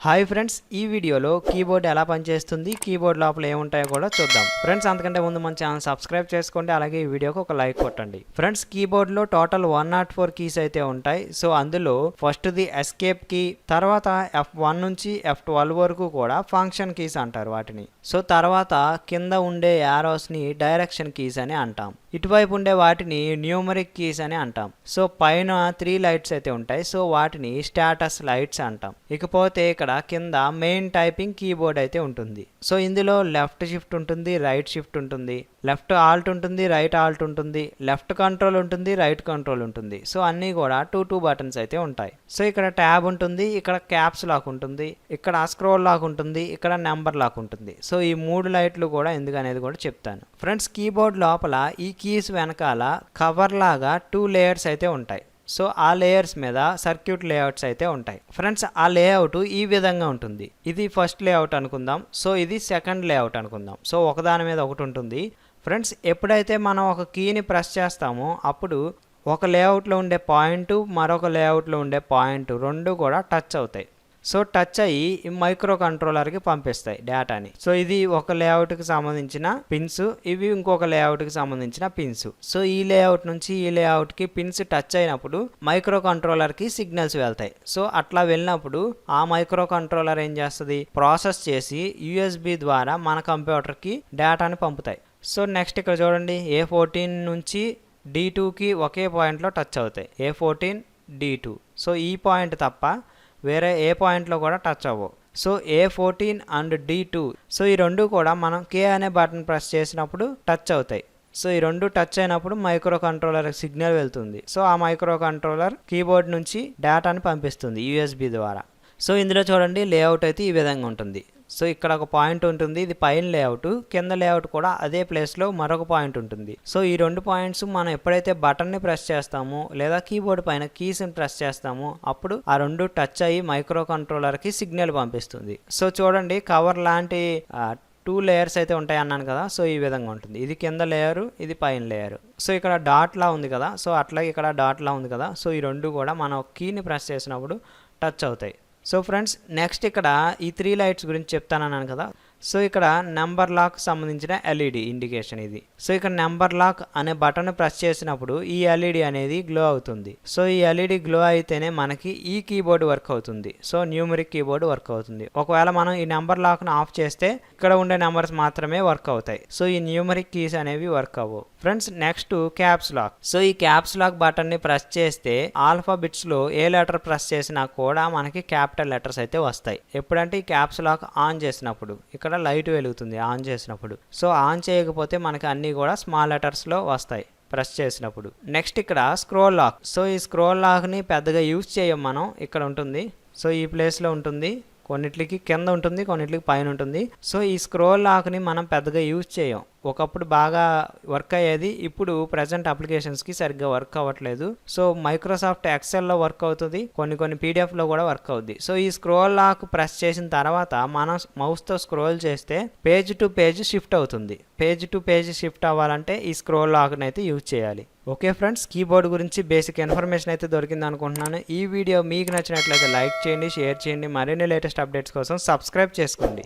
Hi friends, ఈ వీడియోలో keyboard ఎలా పనిచేస్తుంది, కీబోర్డ్ లోపల ఏముంటాయో కూడా చూద్దాం. ఫ్రెండ్స్, అంతకంటే ముందు మన ఛానల్ సబ్స్క్రైబ్ చేసుకోండి, అలాగే ఈ వీడియోకి ఒక లైక్ కొట్టండి. ఫ్రెండ్స్, కీబోర్డ్లో టోటల్ 104 కీస్ అయితే ఉంటాయి. సో అందులో ఫస్ట్ది ఎస్కేప్ కీ, తర్వాత F1 నుంచి F12 వరకు కూడా ఫంక్షన్ కీస్ అంటారు వాటిని. సో తర్వాత కింద ఉండే యారోస్ని డైరెక్షన్ కీస్ అని అంటాం. ఇటువైపు ఉండే వాటిని న్యూమరిక్ కీస్ అని అంటాం. సో పైన 3 లైట్స్ అయితే ఉంటాయి. సో వాటిని స్టేటస్ లైట్స్ అంటాం. ఇకపోతే ఇక్కడ కింద మెయిన్ టైపింగ్ కీబోర్డ్ అయితే ఉంటుంది. సో ఇందులో లెఫ్ట్ షిఫ్ట్ ఉంటుంది, రైట్ షిఫ్ట్ ఉంటుంది, లెఫ్ట్ ఆల్ట్ ఉంటుంది, రైట్ ఆల్ట్ ఉంటుంది, లెఫ్ట్ కంట్రోల్ ఉంటుంది, రైట్ కంట్రోల్ ఉంటుంది. సో అన్నీ కూడా టూ బటన్స్ అయితే ఉంటాయి. సో ఇక్కడ ట్యాబ్ ఉంటుంది, ఇక్కడ క్యాప్స్ లాక్ ఉంటుంది, ఇక్కడ స్క్రోల్ లాక్ ఉంటుంది, ఇక్కడ నెంబర్ లాక్ ఉంటుంది. సో ఈ 3 లైట్లు కూడా ఎందుకు అనేది కూడా చెప్తాను. ఫ్రెండ్స్, కీబోర్డ్ లోపల ఈ కీస్ వెనకాల కవర్ లాగా 2 లేయర్స్ అయితే ఉంటాయి. సో ఆ లేయర్స్ మీద సర్క్యూట్ లేఅవుట్స్ అయితే ఉంటాయి. ఫ్రెండ్స్, ఆ లేఅవుట్ ఈ విధంగా ఉంటుంది. ఇది ఫస్ట్ లేఅవుట్ అనుకుందాం. సో ఇది సెకండ్ లేఅవుట్ అనుకుందాం. సో ఒకదాని మీద ఒకటి ఉంటుంది. ఫ్రెండ్స్, ఎప్పుడైతే మనం ఒక కీని ప్రెస్ చేస్తామో అప్పుడు ఒక లేఅవుట్లో ఉండే పాయింట్ మరొక లేఅవుట్లో ఉండే పాయింట్ రెండు కూడా టచ్ అవుతాయి. సో టచ్ అయ్యి మైక్రో కంట్రోలర్కి పంపిస్తాయి డేటాని. సో ఇది ఒక లేఅవుట్కి సంబంధించిన పిన్స్, ఇవి ఇంకొక లేఅవుట్కి సంబంధించిన పిన్స్. సో ఈ లేఅవుట్ నుంచి ఈ లేఅవుట్కి పిన్స్ టచ్ అయినప్పుడు మైక్రో కంట్రోలర్కి సిగ్నల్స్ వెళ్తాయి. సో అట్లా వెళ్ళినప్పుడు ఆ మైక్రో కంట్రోలర్ ఏం చేస్తుంది, ప్రాసెస్ చేసి USB ద్వారా మన కంప్యూటర్కి డేటాని పంపుతాయి. సో నెక్స్ట్ ఇక్కడ చూడండి, A14 నుంచి D2కి ఒకే పాయింట్లో టచ్ అవుతాయి. A14 D2. సో ఈ పాయింట్ తప్ప వేరే ఏ పాయింట్లో కూడా టచ్ అవ్వవు. So A14 and D2, so ఈ రెండు కూడా మనం K అనే బటన్ ప్రెస్ చేసినప్పుడు టచ్ అవుతాయి. సో ఈ రెండు టచ్ అయినప్పుడు మైక్రో కంట్రోలర్ సిగ్నల్ వెళ్తుంది. సో ఆ మైక్రో కంట్రోలర్ కీబోర్డ్ నుంచి డేటాని పంపిస్తుంది USB ద్వారా. సో ఇందులో చూడండి, లేఅవుట్ అయితే ఈ విధంగా ఉంటుంది. సో ఇక్కడ ఒక పాయింట్ ఉంటుంది, ఇది పైన లేఅవుట్, కింద లేఅవుట్ కూడా అదే ప్లేస్లో మరొక పాయింట్ ఉంటుంది. సో ఈ 2 పాయింట్స్ మనం ఎప్పుడైతే బటన్ని ప్రెస్ చేస్తామో లేదా కీబోర్డ్ పైన కీస్ని ప్రెస్ చేస్తామో అప్పుడు ఆ రెండు టచ్ అయ్యి మైక్రో కంట్రోలర్కి సిగ్నల్ పంపిస్తుంది. సో చూడండి, కవర్ లాంటి 2 లేయర్స్ అయితే ఉంటాయి అన్నాను కదా. సో ఈ విధంగా ఉంటుంది. ఇది కింద లేయరు, ఇది పైన లేయరు. సో ఇక్కడ డాట్ లా ఉంది కదా, సో అట్లాగే ఇక్కడ డాట్ లా ఉంది కదా. సో ఈ రెండు కూడా మనం కీని ప్రెస్ చేసినప్పుడు టచ్ అవుతాయి. సో ఫ్రెండ్స్, నెక్స్ట్ ఇక్కడ ఈ 3 లైట్స్ గురించి చెప్తానన్నాను కదా. సో ఇక్కడ నెంబర్ లాక్ సంబంధించిన LED ఇండికేషన్ ఇది. సో ఇక్కడ నెంబర్ లాక్ అనే బటన్ ప్రెస్ చేసినప్పుడు ఈ LED అనేది గ్లో అవుతుంది. సో ఈ LED గ్లో అయితేనే మనకి ఈ కీబోర్డ్ వర్క్ అవుతుంది. సో న్యూమరిక్ కీబోర్డ్ వర్క్ అవుతుంది. ఒకవేళ మనం ఈ నెంబర్ లాక్ను ఆఫ్ చేస్తే ఇక్కడ ఉండే నెంబర్స్ మాత్రమే వర్క్ అవుతాయి. సో ఈ న్యూమరిక్ కీస్ అనేవి వర్క్ అవ్వవు. Friends, next caps lock. So ఈ క్యాప్స్ లాక్ బటన్ని ప్రెస్ చేస్తే ఆల్ఫాబెట్స్లో ఏ లెటర్ ప్రెస్ చేసినా కూడా మనకి క్యాపిటల్ లెటర్స్ అయితే వస్తాయి. ఎప్పుడంటే ఈ క్యాప్స్ లాక్ ఆన్ చేసినప్పుడు ఇక్కడ లైట్ వెలుగుతుంది ఆన్ చేసినప్పుడు. సో ఆన్ చేయకపోతే మనకి అన్నీ కూడా స్మాల్ లెటర్స్లో వస్తాయి ప్రెస్ చేసినప్పుడు. నెక్స్ట్ ఇక్కడ స్క్రోల్ లాక్. సో ఈ స్క్రోల్ లాక్ని పెద్దగా యూజ్ చేయం మనం. ఇక్కడ ఉంటుంది, సో ఈ ప్లేస్లో ఉంటుంది, కొన్నిట్లకి కింద ఉంటుంది, కొన్నిట్లకి పైన ఉంటుంది. సో ఈ స్క్రోల్ లాక్ని మనం పెద్దగా యూజ్ చేయం. ఒకప్పుడు బాగా వర్క్ అయ్యేది, ఇప్పుడు ప్రజెంట్ అప్లికేషన్స్కి సరిగ్గా వర్క్ అవ్వట్లేదు. సో మైక్రోసాఫ్ట్ ఎక్సెల్లో వర్క్ అవుతుంది, కొన్ని PDFలో కూడా వర్క్ అవుద్ది. సో ఈ స్క్రోల్ లాక్ ప్రెస్ చేసిన తర్వాత మనం మౌస్తో స్క్రోల్ చేస్తే పేజ్ టు పేజ్ షిఫ్ట్ అవుతుంది. పేజ్ టు పేజ్ షిఫ్ట్ అవ్వాలంటే ఈ స్క్రోల్ లాక్ని అయితే యూజ్ చేయాలి. ఓకే ఫ్రెండ్స్, కీబోర్డ్ గురించి బేసిక్ ఇన్ఫర్మేషన్ అయితే దొరికింది అనుకుంటున్నాను. ఈ వీడియో మీకు నచ్చినట్లయితే లైక్ చేయండి, షేర్ చేయండి. మరిన్ని లేటెస్ట్ అప్డేట్స్ కోసం సబ్స్క్రైబ్ చేసుకోండి.